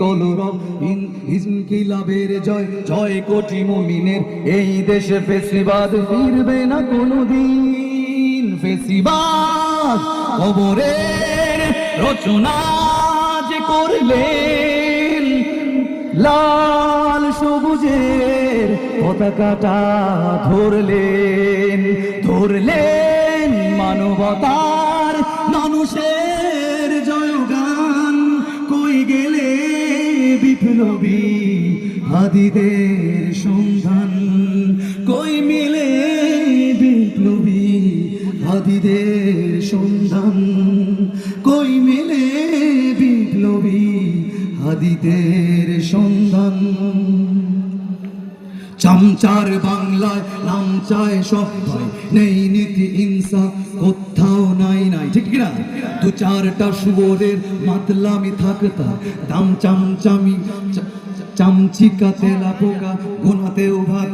কলরব ইনকিলাবের জয় জয় কোটি মুমিনের এই দেশে ফেসিবাদ ফিরবে না কোনোদিন ফেসিবাদ কবরের রচনা যে করলেন লাল সবুজের পতাকাটা ধরলেন মানবতার মানুষের জয়গান কই গেলে বিপ্লবী হাদিদের সন্ধান কই মিলে বিপ্লবী হাদিদের সন্ধান কই মিলে বিপ্লবী হাদিদের সন্ধান চামচার বাংলায় নাম চায় সবাই নেই নীতি ইনসাফ কোথাও নাই ঠিক না দু চারটা শুয়োরের মাতলামি থাকতা দাম চামচামি চামচিকা তেলা পোকা গোনাতেও ভাত